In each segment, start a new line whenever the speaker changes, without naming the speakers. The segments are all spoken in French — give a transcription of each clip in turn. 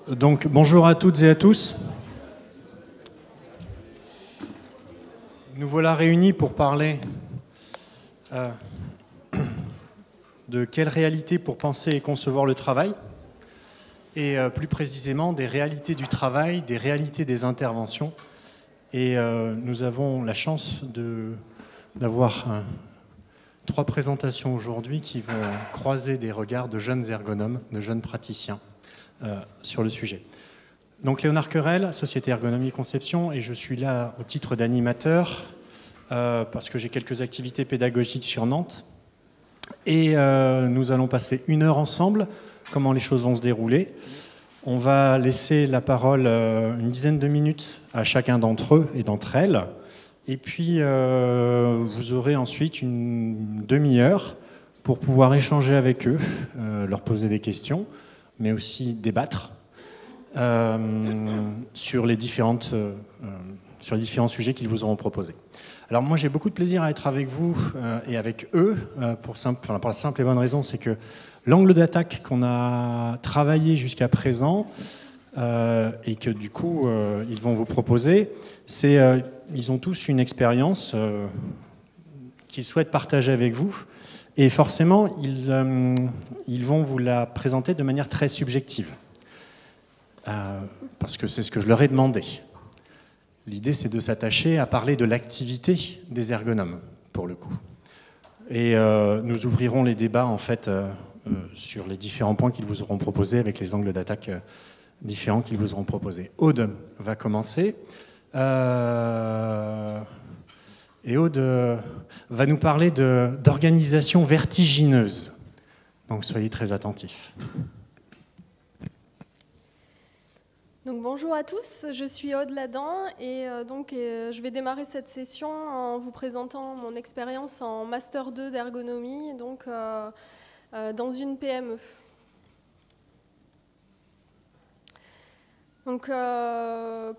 Donc, bonjour à toutes et à tous. Nous voilà réunis pour parler de quelle réalité pour penser et concevoir le travail, et plus précisément des réalités du travail, des réalités des interventions. Et nous avons la chance d'avoir trois présentations aujourd'hui qui vont croiser des regards de jeunes ergonomes, de jeunes praticiens sur le sujet. Donc Léonard Querelle, Société Ergonomie Conception, et je suis là au titre d'animateur parce que j'ai quelques activités pédagogiques sur Nantes. Et nous allons passer 1 heure ensemble. Comment les choses vont se dérouler? On va laisser la parole une dizaine de minutes à chacun d'entre eux et d'entre elles. Et puis, vous aurez ensuite une demi-heure pour pouvoir échanger avec eux, leur poser des questions, mais aussi débattre sur les différents sujets qu'ils vous auront proposés. Alors moi, j'ai beaucoup de plaisir à être avec vous et avec eux, pour la simple et bonne raison, c'est que l'angle d'attaque qu'on a travaillé jusqu'à présent, et que du coup, ils vont vous proposer, c'est ils ont tous une expérience qu'ils souhaitent partager avec vous, et forcément, ils vont vous la présenter de manière très subjective, parce que c'est ce que je leur ai demandé. L'idée, c'est de s'attacher à parler de l'activité des ergonomes, pour le coup. Et nous ouvrirons les débats, en fait, sur les différents points qu'ils vous auront proposés, avec les angles d'attaque différents qu'ils vous auront proposés. Aude va commencer. Et Aude va nous parler d'organisation vertigineuse. Donc, soyez très attentifs.
Donc, bonjour à tous, je suis Aude Ladan et je vais démarrer cette session en vous présentant mon expérience en Master 2 d'ergonomie dans une PME. Donc,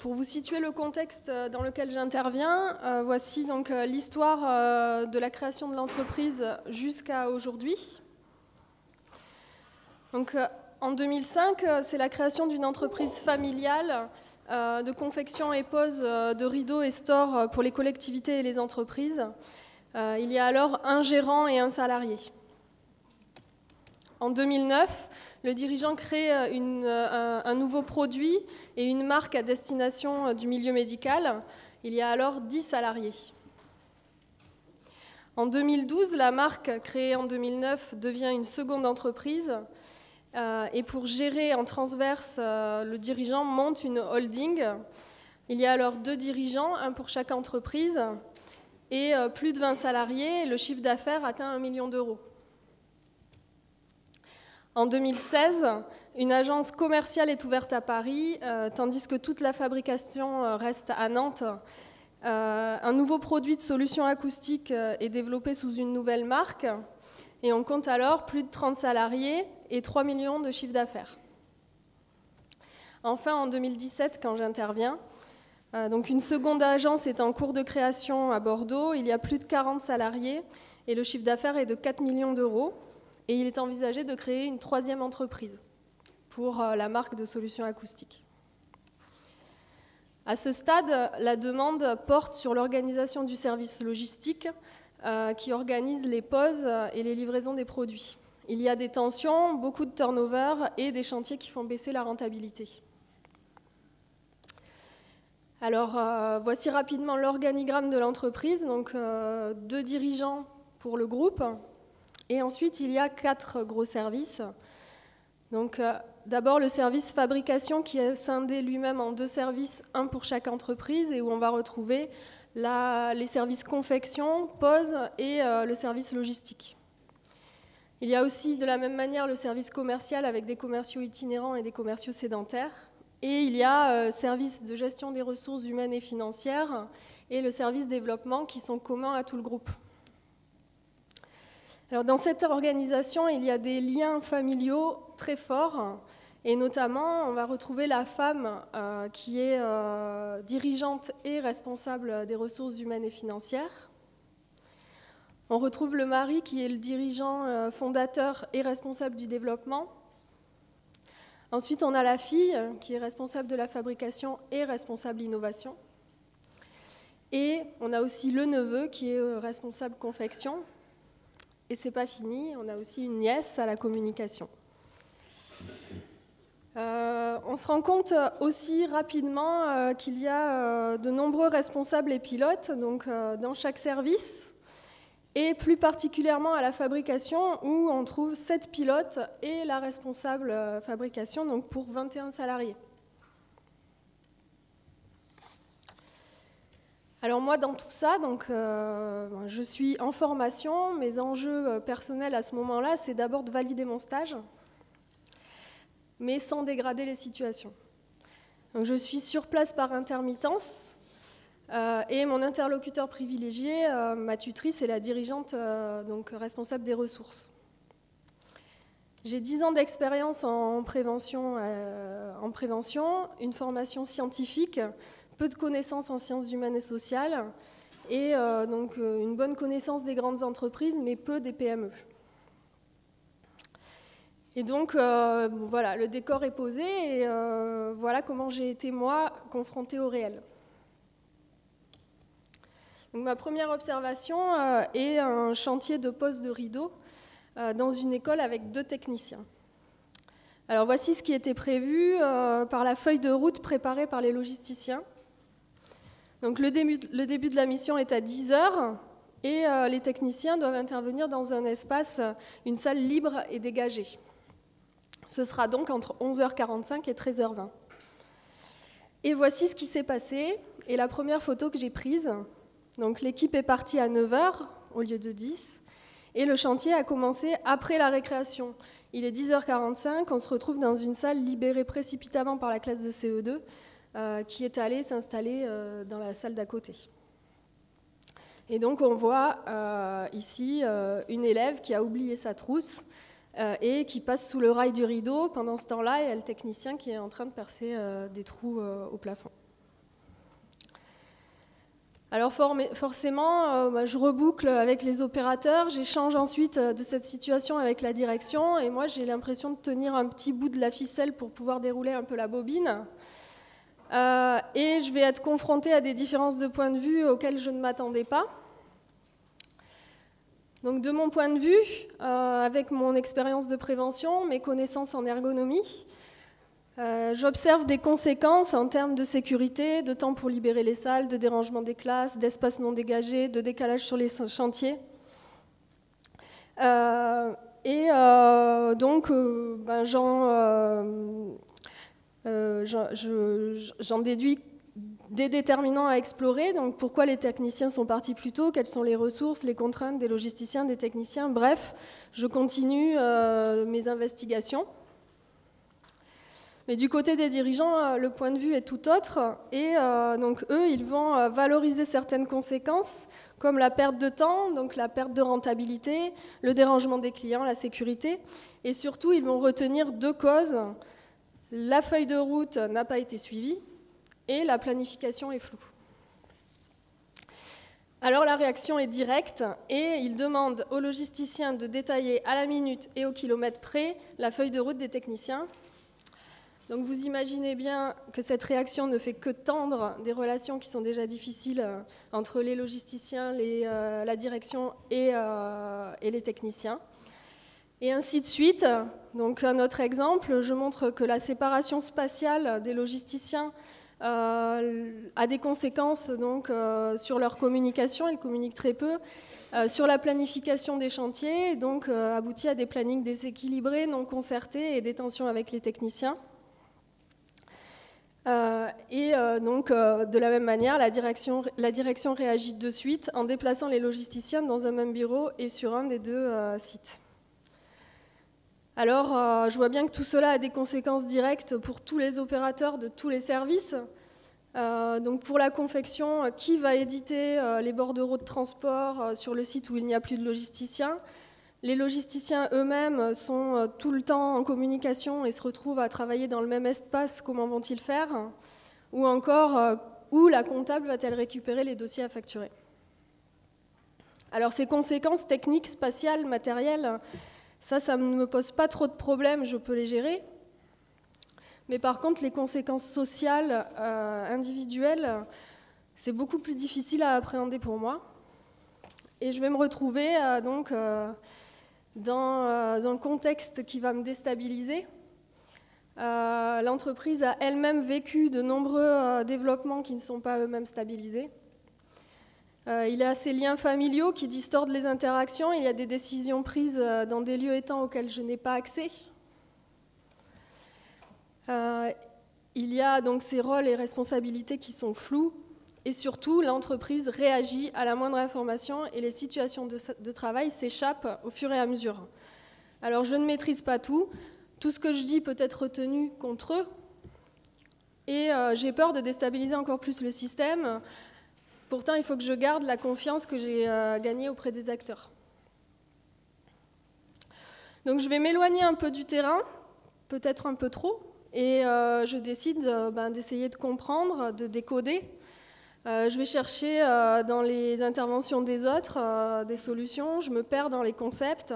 pour vous situer le contexte dans lequel j'interviens, voici donc l'histoire de la création de l'entreprise jusqu'à aujourd'hui. Donc, en 2005, c'est la création d'une entreprise familiale de confection et pose de rideaux et stores pour les collectivités et les entreprises. Il y a alors un gérant et un salarié. En 2009, le dirigeant crée un nouveau produit et une marque à destination du milieu médical. Il y a alors 10 salariés. En 2012, la marque créée en 2009 devient une seconde entreprise. Et pour gérer en transverse, le dirigeant monte une holding. Il y a alors 2 dirigeants, un pour chaque entreprise, et plus de 20 salariés. Le chiffre d'affaires atteint 1 million d'euros. En 2016, une agence commerciale est ouverte à Paris, tandis que toute la fabrication reste à Nantes. Un nouveau produit de solutions acoustiques est développé sous une nouvelle marque. Et on compte alors plus de 30 salariés et 3 millions de chiffre d'affaires. Enfin, en 2017, quand j'interviens, donc une seconde agence est en cours de création à Bordeaux. Il y a plus de 40 salariés et le chiffre d'affaires est de 4 millions d'euros. Et il est envisagé de créer une 3e entreprise pour la marque de solutions acoustiques. À ce stade, la demande porte sur l'organisation du service logistique qui organise les poses et les livraisons des produits. Il y a des tensions, beaucoup de turnover et des chantiers qui font baisser la rentabilité. Alors, voici rapidement l'organigramme de l'entreprise. Donc, 2 dirigeants pour le groupe. Et ensuite, il y a 4 gros services. Donc, d'abord, le service fabrication qui est scindé lui-même en 2 services, un pour chaque entreprise, et où on va retrouver les services confection, pose et le service logistique. Il y a aussi de la même manière le service commercial avec des commerciaux itinérants et des commerciaux sédentaires. Et il y a service de gestion des ressources humaines et financières et le service développement qui sont communs à tout le groupe. Alors, dans cette organisation, il y a des liens familiaux très forts. Et notamment, on va retrouver la femme qui est dirigeante et responsable des ressources humaines et financières. On retrouve le mari qui est le dirigeant fondateur et responsable du développement. Ensuite, on a la fille qui est responsable de la fabrication et responsable d'innovation. Et on a aussi le neveu qui est responsable confection. Et c'est pas fini, on a aussi une nièce à la communication. On se rend compte aussi rapidement qu'il y a de nombreux responsables et pilotes donc, dans chaque service, et plus particulièrement à la fabrication où on trouve 7 pilotes et la responsable fabrication donc pour 21 salariés. Alors moi dans tout ça, donc, je suis en formation, mes enjeux personnels à ce moment-là c'est d'abord de valider mon stage, mais sans dégrader les situations. Donc, je suis sur place par intermittence et mon interlocuteur privilégié, ma tutrice, est la dirigeante donc responsable des ressources. J'ai 10 ans d'expérience en prévention, une formation scientifique, peu de connaissances en sciences humaines et sociales et donc une bonne connaissance des grandes entreprises, mais peu des PME. Et donc, voilà, le décor est posé et voilà comment j'ai été, moi, confrontée au réel. Donc, ma première observation est un chantier de pose de rideaux dans une école avec 2 techniciens. Alors, voici ce qui était prévu par la feuille de route préparée par les logisticiens. Donc, le début de la mission est à 10h et les techniciens doivent intervenir dans un espace, une salle libre et dégagée. Ce sera donc entre 11h45 et 13h20. Et voici ce qui s'est passé, et la première photo que j'ai prise. Donc l'équipe est partie à 9h au lieu de 10, et le chantier a commencé après la récréation. Il est 10h45, on se retrouve dans une salle libérée précipitamment par la classe de CE2, qui est allée s'installer dans la salle d'à côté. Et donc on voit ici une élève qui a oublié sa trousse, et qui passe sous le rail du rideau. Pendant ce temps-là, il y a le technicien qui est en train de percer des trous au plafond. Alors forcément, je reboucle avec les opérateurs, j'échange ensuite de cette situation avec la direction, et moi j'ai l'impression de tenir un petit bout de la ficelle pour pouvoir dérouler un peu la bobine. Et je vais être confrontée à des différences de point de vue auxquelles je ne m'attendais pas. Donc de mon point de vue, avec mon expérience de prévention, mes connaissances en ergonomie, j'observe des conséquences en termes de sécurité, de temps pour libérer les salles, de dérangement des classes, d'espace non dégagé, de décalage sur les chantiers. J'en déduis des déterminants à explorer, donc pourquoi les techniciens sont partis plus tôt, quelles sont les ressources, les contraintes des logisticiens, des techniciens, bref, je continue mes investigations. Mais du côté des dirigeants, le point de vue est tout autre, et donc eux, ils vont valoriser certaines conséquences, comme la perte de temps, donc la perte de rentabilité, le dérangement des clients, la sécurité, et surtout, ils vont retenir 2 causes. La feuille de route n'a pas été suivie, et la planification est floue. Alors la réaction est directe et il demande aux logisticiens de détailler à la minute et au kilomètre près la feuille de route des techniciens. Donc vous imaginez bien que cette réaction ne fait que tendre des relations qui sont déjà difficiles entre les logisticiens, la direction et les techniciens. Et ainsi de suite. Donc un autre exemple, je montre que la séparation spatiale des logisticiens a des conséquences donc, sur leur communication, ils communiquent très peu, sur la planification des chantiers, donc aboutit à des plannings déséquilibrés, non concertés et des tensions avec les techniciens. De la même manière, la direction réagit de suite en déplaçant les logisticiens dans un même bureau et sur un des 2 sites. Alors, je vois bien que tout cela a des conséquences directes pour tous les opérateurs de tous les services. Donc pour la confection, qui va éditer les bordereaux de transport sur le site où il n'y a plus de logisticiens? Les logisticiens eux-mêmes sont tout le temps en communication et se retrouvent à travailler dans le même espace. Comment vont-ils faire? Ou encore, où la comptable va-t-elle récupérer les dossiers à facturer? Alors ces conséquences techniques, spatiales, matérielles, ça ne me pose pas trop de problèmes, je peux les gérer. Mais par contre, les conséquences sociales, individuelles, c'est beaucoup plus difficile à appréhender pour moi. Et je vais me retrouver dans un contexte qui va me déstabiliser. L'entreprise a elle-même vécu de nombreux développements qui ne sont pas eux-mêmes stabilisés. Il y a ces liens familiaux qui distordent les interactions, il y a des décisions prises dans des lieux et temps auxquels je n'ai pas accès. Il y a donc ces rôles et responsabilités qui sont flous, et surtout l'entreprise réagit à la moindre information et les situations de travail s'échappent au fur et à mesure. Alors je ne maîtrise pas tout ce que je dis peut être retenu contre eux, et j'ai peur de déstabiliser encore plus le système. Pourtant, il faut que je garde la confiance que j'ai gagnée auprès des acteurs. Donc je vais m'éloigner un peu du terrain, peut-être un peu trop, et je décide d'essayer de comprendre, de décoder. Je vais chercher dans les interventions des autres des solutions, je me perds dans les concepts,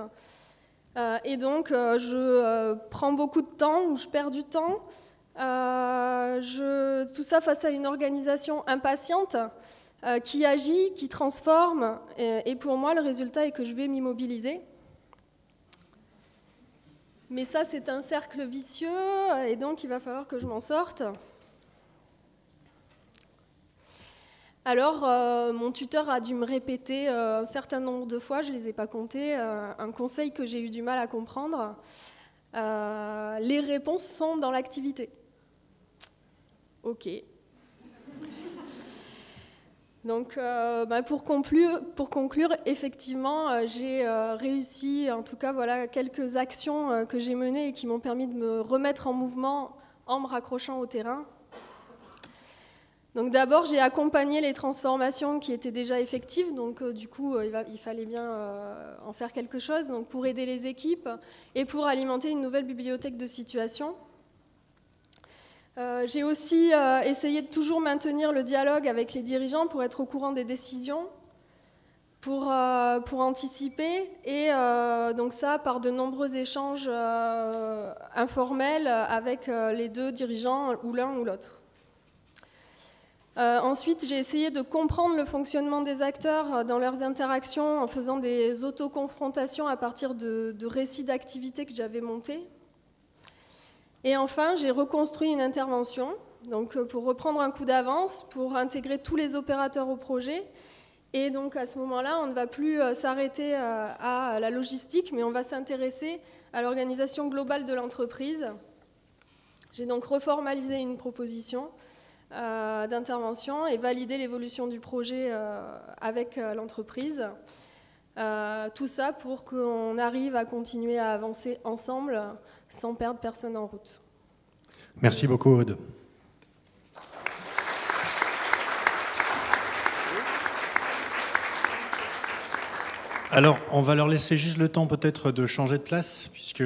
et donc je prends beaucoup de temps, ou je perds du temps. Tout ça face à une organisation impatiente, qui agit, qui transforme, et pour moi, le résultat est que je vais m'immobiliser. Mais ça, c'est un cercle vicieux, et donc il va falloir que je m'en sorte. Alors, mon tuteur a dû me répéter un certain nombre de fois, je ne les ai pas comptés, un conseil que j'ai eu du mal à comprendre. Les réponses sont dans l'activité. Ok. Donc, pour conclure, effectivement, j'ai réussi, en tout cas, voilà, quelques actions que j'ai menées et qui m'ont permis de me remettre en mouvement en me raccrochant au terrain. Donc d'abord, j'ai accompagné les transformations qui étaient déjà effectives, donc du coup, il fallait bien en faire quelque chose, donc pour aider les équipes et pour alimenter une nouvelle bibliothèque de situations. J'ai aussi essayé de toujours maintenir le dialogue avec les dirigeants pour être au courant des décisions, pour anticiper, et donc ça par de nombreux échanges informels avec les deux dirigeants, ou l'un ou l'autre. Ensuite, j'ai essayé de comprendre le fonctionnement des acteurs dans leurs interactions en faisant des autoconfrontations à partir de récits d'activités que j'avais montés. Et enfin, j'ai reconstruit une intervention, donc pour reprendre un coup d'avance, pour intégrer tous les opérateurs au projet. Et donc à ce moment-là, on ne va plus s'arrêter à la logistique, mais on va s'intéresser à l'organisation globale de l'entreprise. J'ai donc reformalisé une proposition d'intervention et validé l'évolution du projet avec l'entreprise. Tout ça pour qu'on arrive à continuer à avancer ensemble sans perdre personne en route.
Merci beaucoup, Aude. Alors, on va leur laisser juste le temps peut-être de changer de place, puisque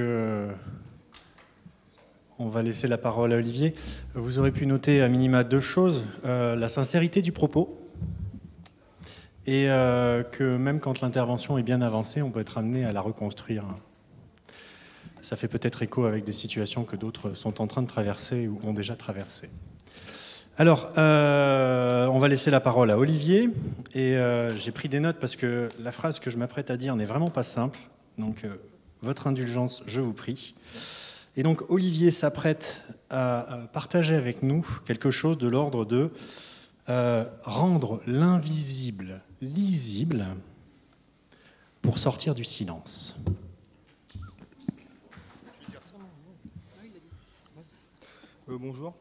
on va laisser la parole à Olivier. Vous aurez pu noter à minima deux choses. La sincérité du propos, et que même quand l'intervention est bien avancée, on peut être amené à la reconstruire. Ça fait peut-être écho avec des situations que d'autres sont en train de traverser ou ont déjà traversées. Alors, on va laisser la parole à Olivier, et j'ai pris des notes parce que la phrase que je m'apprête à dire n'est vraiment pas simple, donc votre indulgence, je vous prie. Et donc Olivier s'apprête à partager avec nous quelque chose de l'ordre de rendre l'invisible lisible pour sortir du silence.
Bonjour.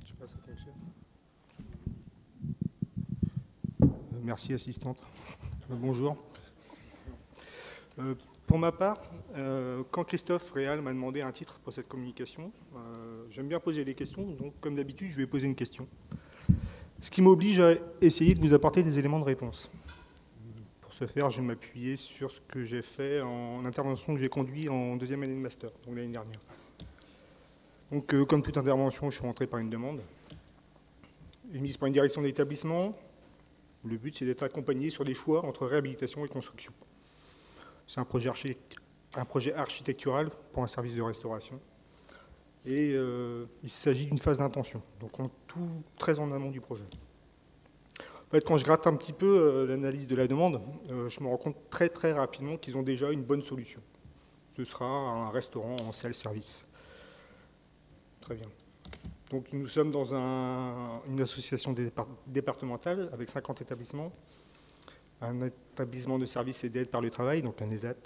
Je sais pas si ça fonctionne. Merci, assistante. Bonjour. Pour ma part, quand Christophe Réal m'a demandé un titre pour cette communication, j'aime bien poser des questions, donc comme d'habitude, je vais poser une question. Ce qui m'oblige à essayer de vous apporter des éléments de réponse. Pour ce faire, je vais m'appuyer sur ce que j'ai fait en intervention que j'ai conduit en deuxième année de master, donc l'année dernière. Donc, comme toute intervention, je suis rentré par une demande. Une mise par une direction d'établissement. Le but, c'est d'être accompagné sur des choix entre réhabilitation et construction. C'est un projet un projet architectural pour un service de restauration. Et il s'agit d'une phase d'intention, donc tout très en amont du projet. En fait, quand je gratte un petit peu l'analyse de la demande, je me rends compte très très rapidement qu'ils ont déjà une bonne solution. Ce sera un restaurant en self-service. Très bien. Donc nous sommes dans une association départementale avec 50 établissements, un établissement de services et d'aide par le travail, donc un ESAT.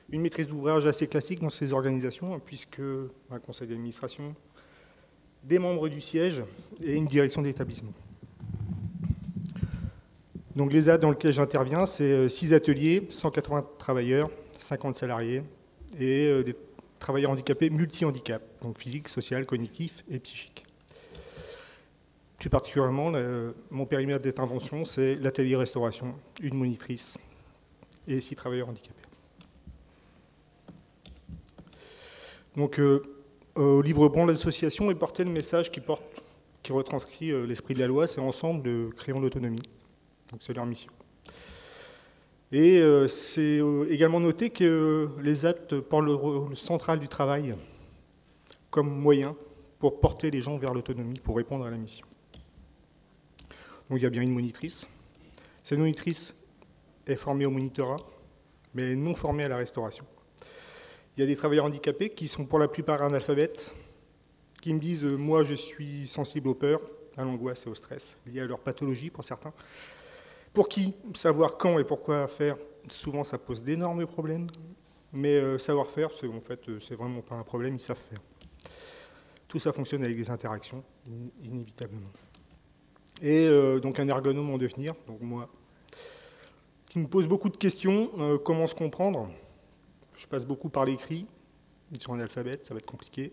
Une maîtrise d'ouvrage assez classique dans ces organisations, puisque un conseil d'administration, des membres du siège et une direction d'établissement. Donc l'ESAT dans lequel j'interviens, c'est 6 ateliers, 180 travailleurs, 50 salariés et des travailleurs handicapés multi-handicap, donc physique, social, cognitif et psychique. Plus particulièrement, mon périmètre d'intervention, c'est l'atelier restauration, une monitrice et 6 travailleurs handicapés. Donc, au livre blanc de l'association est porté le message qui retranscrit l'esprit de la loi, c'est ensemble de créons l'autonomie. Donc, c'est leur mission. Et c'est également noté que les actes portent le rôle central du travail comme moyen pour porter les gens vers l'autonomie, pour répondre à la mission. Donc, il y a bien une monitrice. Cette monitrice est formée au monitorat, mais non formée à la restauration. Il y a des travailleurs handicapés qui sont pour la plupart analphabètes, qui me disent « moi je suis sensible aux peurs, à l'angoisse et au stress, liés à leur pathologie pour certains ». Pour qui savoir quand et pourquoi faire, souvent ça pose d'énormes problèmes, mais savoir faire, en fait, c'est vraiment pas un problème, ils savent faire. Tout ça fonctionne avec des interactions, inévitablement. Et donc un ergonome en devenir, donc moi, qui me pose beaucoup de questions, comment se comprendre. Je passe beaucoup par l'écrit, ils sont analphabètes, ça va être compliqué.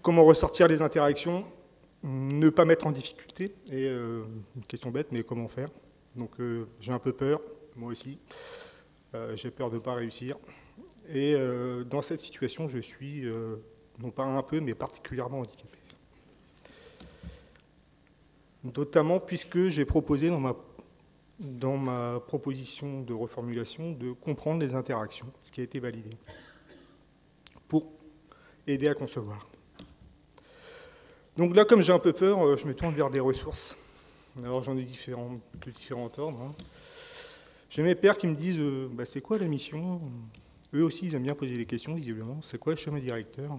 Comment ressortir les interactions, ne pas mettre en difficulté, et une question bête, mais comment faire? Donc j'ai un peu peur, moi aussi, j'ai peur de ne pas réussir. Et dans cette situation, je suis, non pas un peu, mais particulièrement handicapé. Notamment puisque j'ai proposé dans ma proposition de reformulation de comprendre les interactions, ce qui a été validé, pour aider à concevoir. Donc là, comme j'ai un peu peur, je me tourne vers des ressources. Alors j'en ai de différents ordres. J'ai mes pairs qui me disent c'est quoi la mission? Eux aussi, ils aiment bien poser des questions, visiblement. C'est quoi le chemin directeur?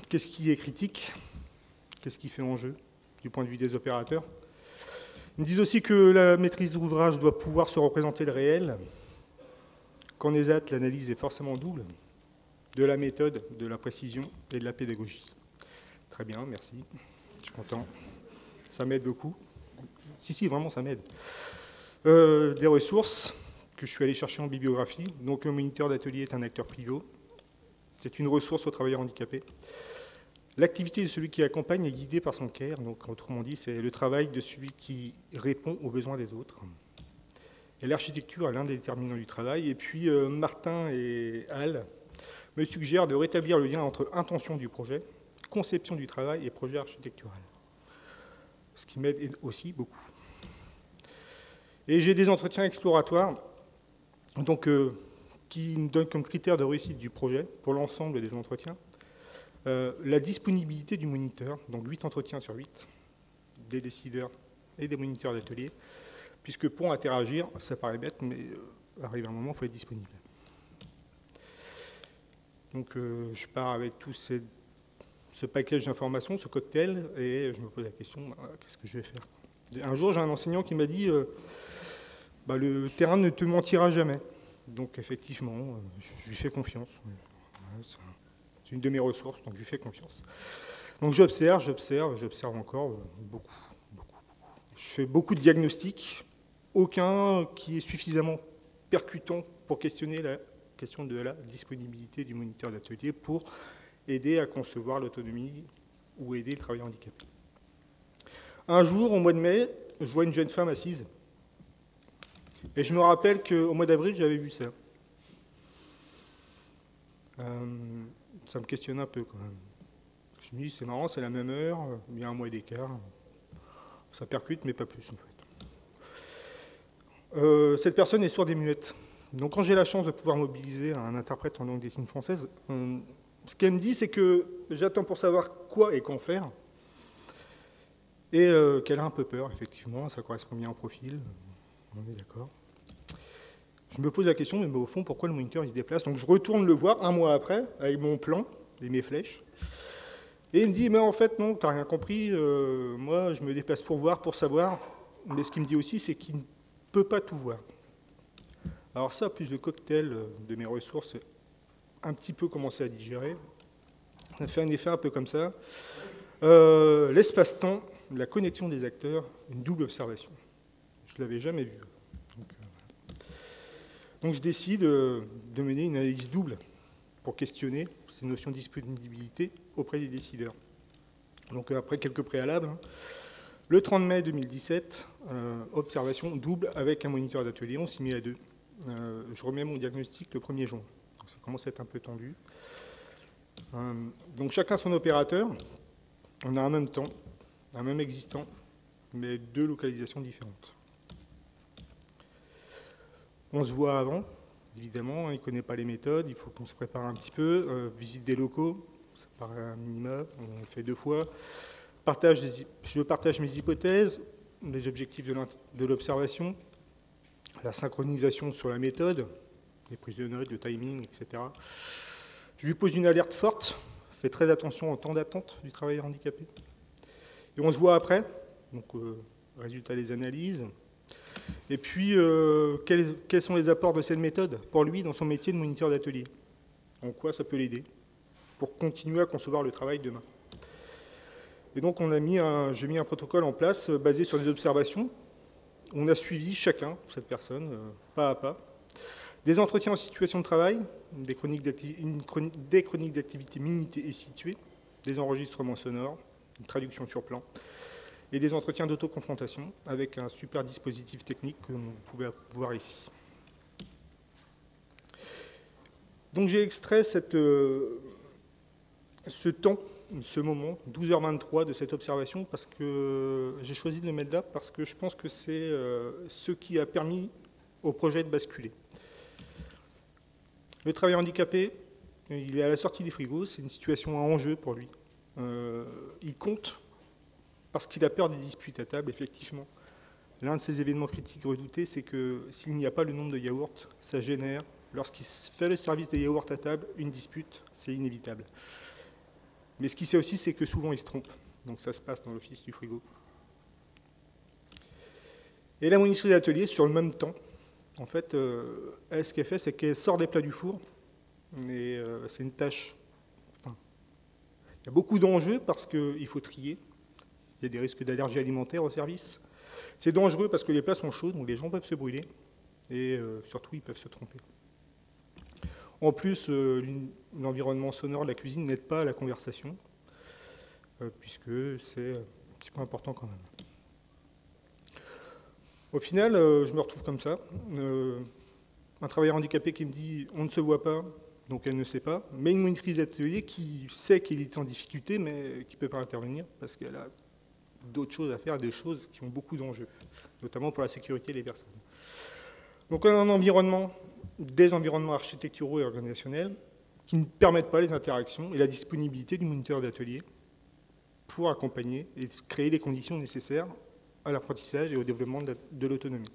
Qu'est-ce qui est critique? Qu'est-ce qui fait enjeu du point de vue des opérateurs? Ils me disent aussi que la maîtrise d'ouvrage doit pouvoir se représenter le réel. Qu'en ESAT, l'analyse est forcément double, de la méthode, de la précision et de la pédagogie. Très bien, merci. Je suis content. Ça m'aide beaucoup. Si, vraiment, ça m'aide. Des ressources que je suis allé chercher en bibliographie. Donc, un moniteur d'atelier est un acteur privé. C'est une ressource aux travailleurs handicapés. L'activité de celui qui accompagne est guidée par son CARE, donc autrement dit, c'est le travail de celui qui répond aux besoins des autres. Et l'architecture est l'un des déterminants du travail. Et puis, Martin et Al me suggèrent de rétablir le lien entre intention du projet, conception du travail et projet architectural. Ce qui m'aide aussi beaucoup. Et j'ai des entretiens exploratoires, donc, qui me donnent comme critère de réussite du projet, pour l'ensemble des entretiens, la disponibilité du moniteur, donc 8 entretiens sur 8, des décideurs et des moniteurs d'atelier, puisque pour interagir, ça paraît bête, mais arrive un moment, il faut être disponible. Donc je pars avec tout ce package d'informations, ce cocktail, et je me pose la question, qu'est-ce que je vais faire? Un jour, j'ai un enseignant qui m'a dit, le terrain ne te mentira jamais. Donc effectivement, je lui fais confiance. C'est une de mes ressources, donc je lui fais confiance. Donc j'observe encore beaucoup. Je fais beaucoup de diagnostics, aucun qui est suffisamment percutant pour questionner la question de la disponibilité du moniteur d'atelier pour aider à concevoir l'autonomie ou aider le travailleur handicapé. Un jour, au mois de mai, je vois une jeune femme assise. Et je me rappelle qu'au mois d'avril, j'avais vu ça. Ça me questionne un peu quand même. Je me dis, c'est marrant, c'est la même heure, il y a un mois d'écart. Ça percute, mais pas plus en fait. Cette personne est sourde et muette. Donc quand j'ai la chance de pouvoir mobiliser un interprète en langue des signes française, ce qu'elle me dit, c'est que j'attends pour savoir quoi et quand faire, et qu'elle a un peu peur, effectivement, ça correspond bien au profil, on est d'accord. Je me pose la question, mais au fond, pourquoi le moniteur il se déplace? Donc je retourne le voir un mois après, avec mon plan et mes flèches, et il me dit, mais en fait, non, t'as rien compris, moi je me déplace pour voir, pour savoir, mais ce qu'il me dit aussi, c'est qu'il ne peut pas tout voir. Alors ça, plus le cocktail de mes ressources, un petit peu commencé à digérer, ça fait un effet un peu comme ça. L'espace-temps, la connexion des acteurs, une double observation. Je ne l'avais jamais vu. Donc je décide de mener une analyse double pour questionner ces notions de disponibilité auprès des décideurs. Donc après quelques préalables, le 30 mai 2017, observation double avec un moniteur d'atelier, on s'y met à deux. Je remets mon diagnostic le 1er juin. Donc ça commence à être un peu tendu. Donc chacun son opérateur. On a un même temps, un même existant, mais deux localisations différentes. On se voit avant, évidemment, il ne connaît pas les méthodes, il faut qu'on se prépare un petit peu. Visite des locaux, ça paraît un minimum, on le fait 2 fois. Je partage mes hypothèses, les objectifs de l'observation, la synchronisation sur la méthode, les prises de notes, le timing, etc. Je lui pose une alerte forte, fais très attention au temps d'attente du travailleur handicapé. Et on se voit après, donc résultat des analyses. Et puis, quels sont les apports de cette méthode pour lui dans son métier de moniteur d'atelier? En quoi ça peut l'aider pour continuer à concevoir le travail demain? Et donc, j'ai mis un protocole en place basé sur des observations. On a suivi chacun, cette personne, pas à pas. Des entretiens en situation de travail, des chroniques d'activité minutées et situées, des enregistrements sonores, une traduction sur plan, et des entretiens d'autoconfrontation avec un super dispositif technique que vous pouvez voir ici. Donc j'ai extrait ce temps, ce moment, 12h23 de cette observation, parce que j'ai choisi de le mettre là, parce que je pense que c'est ce qui a permis au projet de basculer. Le travailleur handicapé, il est à la sortie des frigos, c'est une situation à enjeu pour lui. Il compte parce qu'il a peur des disputes à table, effectivement. L'un de ces événements critiques redoutés, c'est que s'il n'y a pas le nombre de yaourts, ça génère, lorsqu'il fait le service des yaourts à table, une dispute, c'est inévitable. Mais ce qu'il sait aussi, c'est que souvent il se trompe. Donc ça se passe dans l'office du frigo. Et la monitrice d'atelier, sur le même temps, en fait, elle, ce qu'elle fait, c'est qu'elle sort des plats du four. Et c'est une tâche. Enfin, il y a beaucoup d'enjeux parce qu'il faut trier. Il y a des risques d'allergie alimentaire au service. C'est dangereux parce que les plats sont chauds, donc les gens peuvent se brûler. Et surtout, ils peuvent se tromper. En plus, l'environnement sonore de la cuisine n'aide pas à la conversation, puisque c'est un petit peu important quand même. Au final, je me retrouve comme ça. Un travailleur handicapé qui me dit « on ne se voit pas », donc elle ne sait pas, mais une monitrice d'atelier qui sait qu'il est en difficulté, mais qui ne peut pas intervenir, parce qu'elle a d'autres choses à faire, des choses qui ont beaucoup d'enjeux, notamment pour la sécurité des personnes. Donc on a un environnement, des environnements architecturaux et organisationnels qui ne permettent pas les interactions et la disponibilité du moniteur d'atelier pour accompagner et créer les conditions nécessaires à l'apprentissage et au développement de l'autonomie.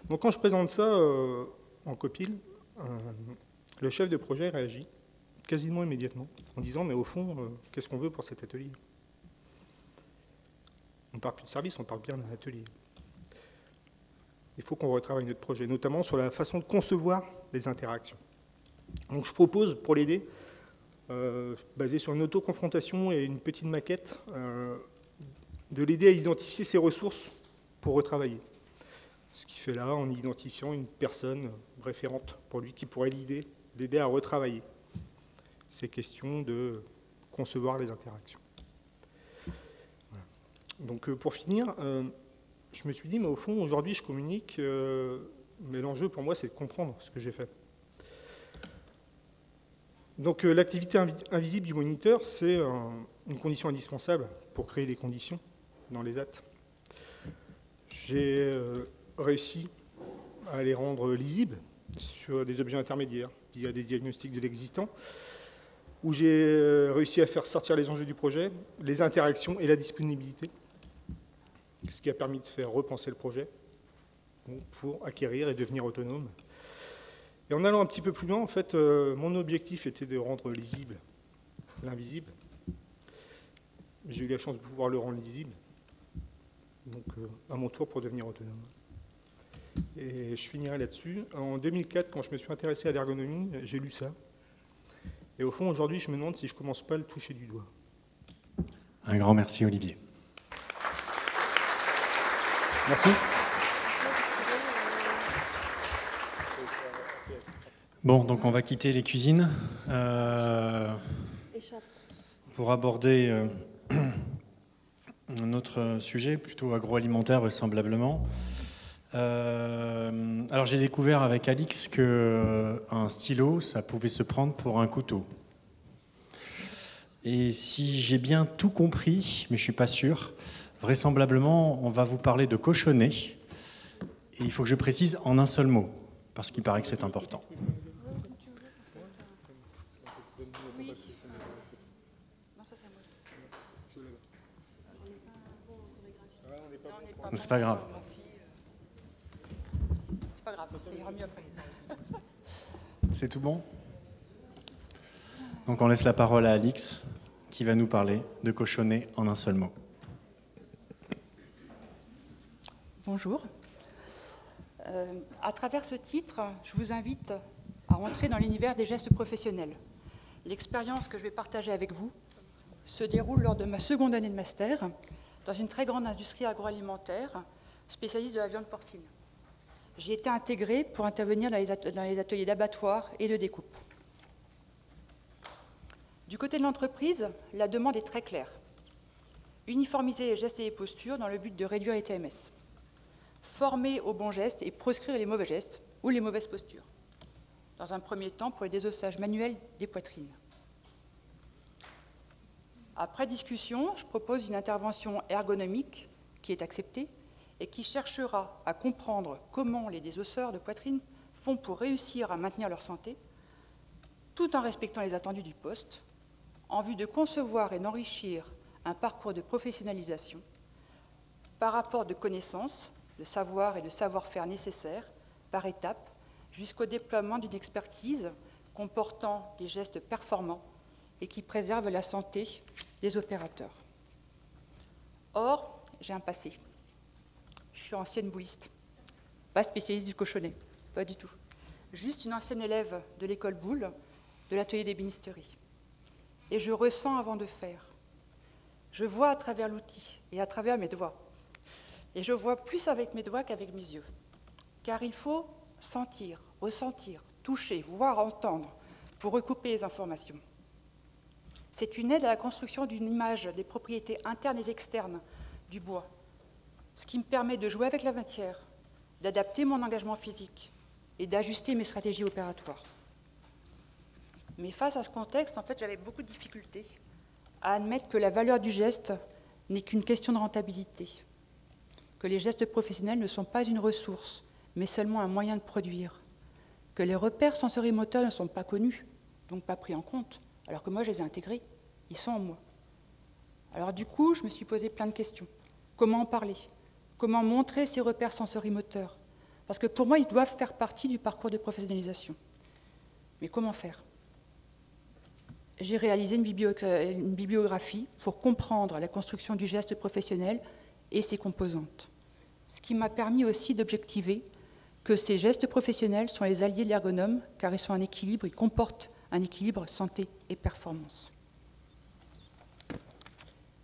Donc quand je présente ça en copile, le chef de projet réagit quasiment immédiatement en disant « mais au fond, qu'est-ce qu'on veut pour cet atelier ?» On ne parle plus de service, on parle bien d'un atelier. Il faut qu'on retravaille notre projet, notamment sur la façon de concevoir les interactions. Donc je propose, pour l'aider, basé sur une autoconfrontation et une petite maquette, de l'aider à identifier ses ressources pour retravailler. Ce qu'il fait là, en identifiant une personne référente pour lui qui pourrait l'aider à retravailler ces questions de concevoir les interactions. Voilà. Donc pour finir, je me suis dit, mais au fond, aujourd'hui, je communique, mais l'enjeu pour moi, c'est de comprendre ce que j'ai fait. Donc l'activité invisible du moniteur, c'est une condition indispensable pour créer les conditions dans les actes. J'ai réussi à les rendre lisibles, sur des objets intermédiaires, via des diagnostics de l'existant, où j'ai réussi à faire sortir les enjeux du projet, les interactions et la disponibilité, ce qui a permis de faire repenser le projet pour acquérir et devenir autonome. Et en allant un petit peu plus loin, en fait, mon objectif était de rendre lisible l'invisible. J'ai eu la chance de pouvoir le rendre lisible, donc à mon tour pour devenir autonome. Et je finirai là-dessus. En 2004, quand je me suis intéressé à l'ergonomie, j'ai lu ça. Et au fond, aujourd'hui, je me demande si je ne commence pas à le toucher du doigt.
Un grand merci, Olivier.
Merci.
Bon, donc on va quitter les cuisines pour aborder un autre sujet, plutôt agroalimentaire vraisemblablement. Alors j'ai découvert avec Alix qu'un stylo, ça pouvait se prendre pour un couteau. Et si j'ai bien tout compris, mais je ne suis pas sûr, vraisemblablement on va vous parler de cochonnet. Et il faut que je précise en un seul mot, parce qu'il paraît que c'est important. C'est pas grave.
C'est pas grave, ça ira mieux après.
C'est tout bon? Donc on laisse la parole à Alix, qui va nous parler de cochonnet en un seul mot.
Bonjour. À travers ce titre, je vous invite à entrer dans l'univers des gestes professionnels. L'expérience que je vais partager avec vous se déroule lors de ma seconde année de master dans une très grande industrie agroalimentaire spécialiste de la viande porcine. J'ai été intégrée pour intervenir dans les ateliers d'abattoir et de découpe. Du côté de l'entreprise, la demande est très claire. Uniformiser les gestes et les postures dans le but de réduire les TMS. Former aux bons gestes et proscrire les mauvais gestes ou les mauvaises postures. Dans un premier temps, pour les désossages manuels des poitrines. Après discussion, je propose une intervention ergonomique qui est acceptée et qui cherchera à comprendre comment les désosseurs de poitrine font pour réussir à maintenir leur santé, tout en respectant les attendus du poste, en vue de concevoir et d'enrichir un parcours de professionnalisation par rapport de connaissances, de savoir et de savoir-faire nécessaires, par étapes, jusqu'au déploiement d'une expertise comportant des gestes performants et qui préservent la santé des opérateurs. Or, j'ai un passé. Je suis ancienne boulliste, pas spécialiste du cochonnet, pas du tout. Juste une ancienne élève de l'école Boulle, de l'atelier d'ébénisterie. Et je ressens avant de faire. Je vois à travers l'outil et à travers mes doigts. Et je vois plus avec mes doigts qu'avec mes yeux. Car il faut sentir, ressentir, toucher, voir, entendre pour recouper les informations. C'est une aide à la construction d'une image des propriétés internes et externes du bois, ce qui me permet de jouer avec la matière, d'adapter mon engagement physique et d'ajuster mes stratégies opératoires. Mais face à ce contexte, en fait, j'avais beaucoup de difficultés à admettre que la valeur du geste n'est qu'une question de rentabilité, que les gestes professionnels ne sont pas une ressource, mais seulement un moyen de produire, que les repères sensorimoteurs ne sont pas connus, donc pas pris en compte, alors que moi je les ai intégrés, ils sont en moi. Alors du coup, je me suis posé plein de questions. Comment en parler? Comment montrer ces repères sensorimoteurs? Parce que pour moi, ils doivent faire partie du parcours de professionnalisation. Mais comment faire? J'ai réalisé une bibliographie pour comprendre la construction du geste professionnel et ses composantes. Ce qui m'a permis aussi d'objectiver que ces gestes professionnels sont les alliés de l'ergonome, car ils sont en équilibre, ils comportent un équilibre santé et performance.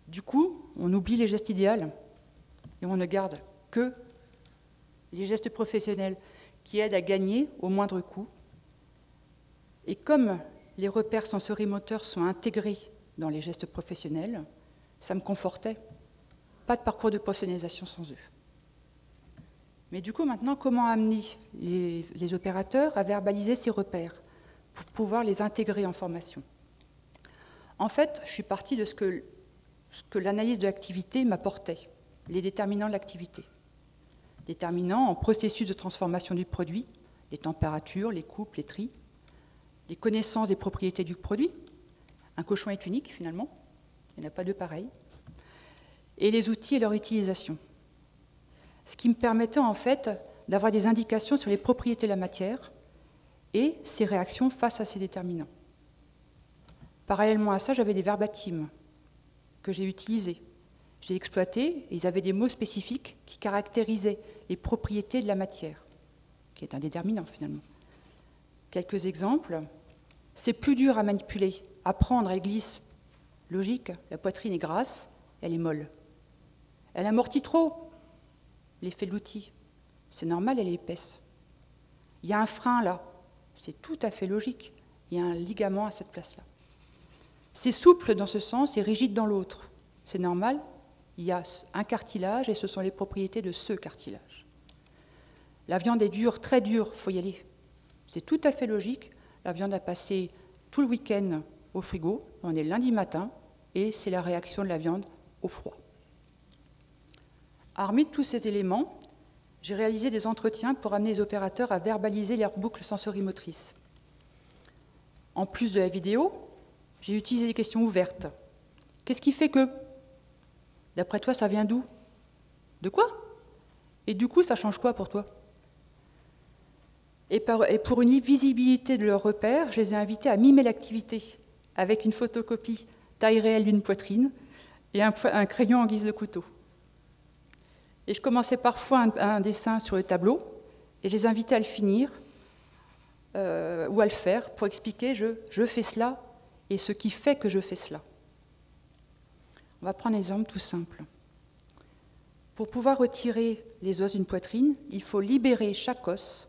Du coup, on oublie les gestes idéaux et on ne garde que les gestes professionnels qui aident à gagner au moindre coût. Et comme les repères sensorimoteurs sont intégrés dans les gestes professionnels, ça me confortait. Pas de parcours de professionnalisation sans eux. Mais du coup, maintenant, comment amener les opérateurs à verbaliser ces repères pour pouvoir les intégrer en formation? En fait, je suis partie de ce que l'analyse de l'activité m'apportait, les déterminants de l'activité. Déterminants en processus de transformation du produit, les températures, les coupes, les tris, les connaissances des propriétés du produit. Un cochon est unique finalement, il n'y en a pas deux pareils. Et les outils et leur utilisation. Ce qui me permettait en fait d'avoir des indications sur les propriétés de la matière et ses réactions face à ces déterminants. Parallèlement à ça, j'avais des verbatims que j'ai utilisés. J'ai exploité, et ils avaient des mots spécifiques qui caractérisaient les propriétés de la matière, qui est un déterminant finalement. Quelques exemples. C'est plus dur à manipuler, à prendre, elle glisse. Logique, la poitrine est grasse, elle est molle. Elle amortit trop, l'effet de l'outil. C'est normal, elle est épaisse. Il y a un frein là, c'est tout à fait logique. Il y a un ligament à cette place-là. C'est souple dans ce sens et rigide dans l'autre. C'est normal, il y a un cartilage et ce sont les propriétés de ce cartilage. La viande est dure, très dure, il faut y aller. C'est tout à fait logique. La viande a passé tout le week-end au frigo, on est lundi matin, et c'est la réaction de la viande au froid. Armé de tous ces éléments, j'ai réalisé des entretiens pour amener les opérateurs à verbaliser leurs boucles sensorimotrices. En plus de la vidéo, j'ai utilisé des questions ouvertes. Qu'est-ce qui fait que? D'après toi, ça vient d'où? De quoi? Et du coup, ça change quoi pour toi? Et pour une visibilité de leurs repères, je les ai invités à mimer l'activité avec une photocopie taille réelle d'une poitrine et un crayon en guise de couteau. Et je commençais parfois un dessin sur le tableau et je les invitais à le finir ou à le faire pour expliquer je fais cela et ce qui fait que je fais cela. On va prendre un exemple tout simple. Pour pouvoir retirer les os d'une poitrine, il faut libérer chaque os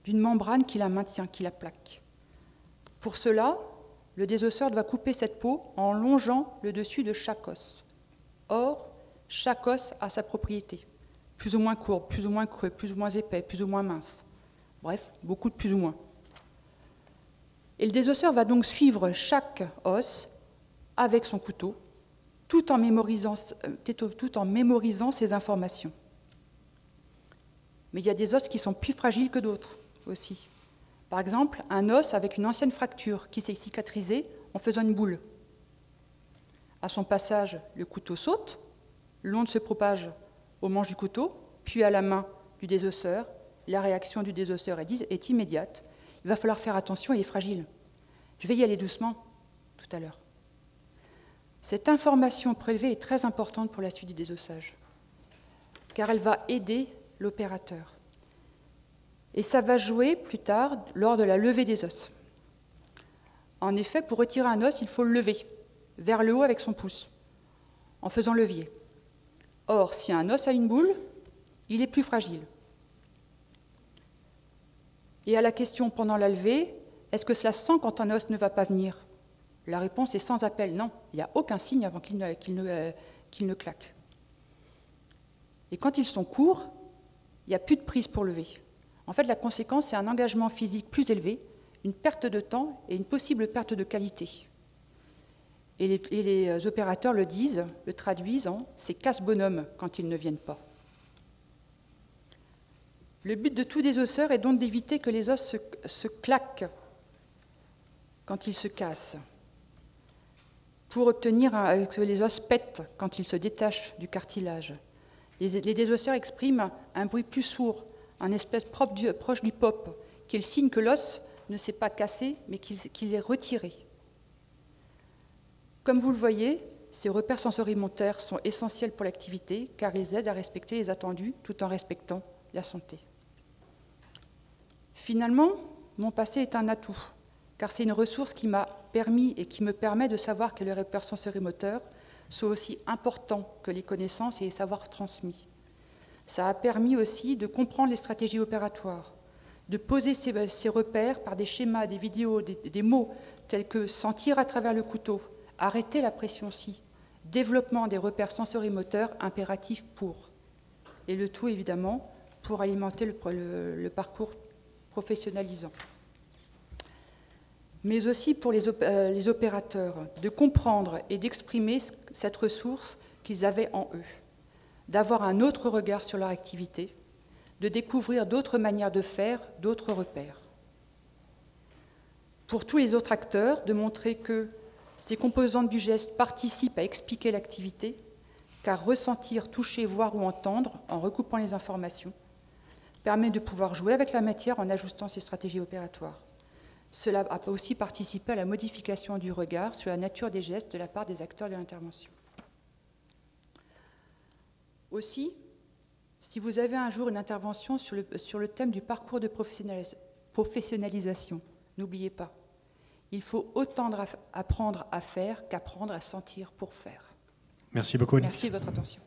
d'une membrane qui la maintient, qui la plaque. Pour cela, le désosseur doit couper cette peau en longeant le dessus de chaque os. Or, chaque os a sa propriété, plus ou moins courbe, plus ou moins creux, plus ou moins épais, plus ou moins mince. Bref, beaucoup de plus ou moins. Et le désosseur va donc suivre chaque os avec son couteau, tout en mémorisant ces informations. Mais il y a des os qui sont plus fragiles que d'autres aussi. Par exemple, un os avec une ancienne fracture qui s'est cicatrisée en faisant une boule. À son passage, le couteau saute, l'onde se propage au manche du couteau, puis à la main du désosseur. La réaction du désosseur est immédiate. Il va falloir faire attention, il est fragile. Je vais y aller doucement tout à l'heure. Cette information prélevée est très importante pour la suite du désossage, car elle va aider l'opérateur. Et ça va jouer plus tard lors de la levée des os. En effet, pour retirer un os, il faut le lever vers le haut avec son pouce, en faisant levier. Or, si un os a une boule, il est plus fragile. Et à la question pendant la levée, est-ce que cela sent quand un os ne va pas venir? La réponse est sans appel, non. Il n'y a aucun signe avant qu'il ne claque. Et quand ils sont courts, il n'y a plus de prise pour lever. En fait, la conséquence, c'est un engagement physique plus élevé, une perte de temps et une possible perte de qualité. Et les opérateurs le disent, le traduisent en « c'est casse-bonhomme » quand ils ne viennent pas. Le but de tout désosseur est donc d'éviter que les os se claquent quand ils se cassent, pour obtenir que les os pètent quand ils se détachent du cartilage. Les désosseurs expriment un bruit plus sourd, un espèce proche du pop, qui est le signe que l'os ne s'est pas cassé, mais qu'il est retiré. Comme vous le voyez, ces repères sensorimotoires sont essentiels pour l'activité, car ils aident à respecter les attendus tout en respectant la santé. Finalement, mon passé est un atout, car c'est une ressource qui m'a permis et qui me permet de savoir que les repères sensorimoteurs sont aussi importants que les connaissances et les savoirs transmis. Ça a permis aussi de comprendre les stratégies opératoires, de poser ces repères par des schémas, des vidéos, des mots tels que sentir à travers le couteau, arrêter la pression-ci, développement des repères sensorimoteurs impératifs pour. Et le tout, évidemment, pour alimenter le parcours professionnalisant. Mais aussi pour les opérateurs, de comprendre et d'exprimer cette ressource qu'ils avaient en eux, d'avoir un autre regard sur leur activité, de découvrir d'autres manières de faire, d'autres repères. Pour tous les autres acteurs, de montrer que ces composantes du geste participent à expliquer l'activité, car ressentir, toucher, voir ou entendre, en recoupant les informations, permet de pouvoir jouer avec la matière en ajustant ses stratégies opératoires. Cela a aussi participé à la modification du regard sur la nature des gestes de la part des acteurs de l'intervention. Aussi, si vous avez un jour une intervention sur le thème du parcours de professionnalisation, n'oubliez pas, il faut autant apprendre à faire qu'apprendre à sentir pour faire.
Merci beaucoup, Alix.
Merci de votre attention.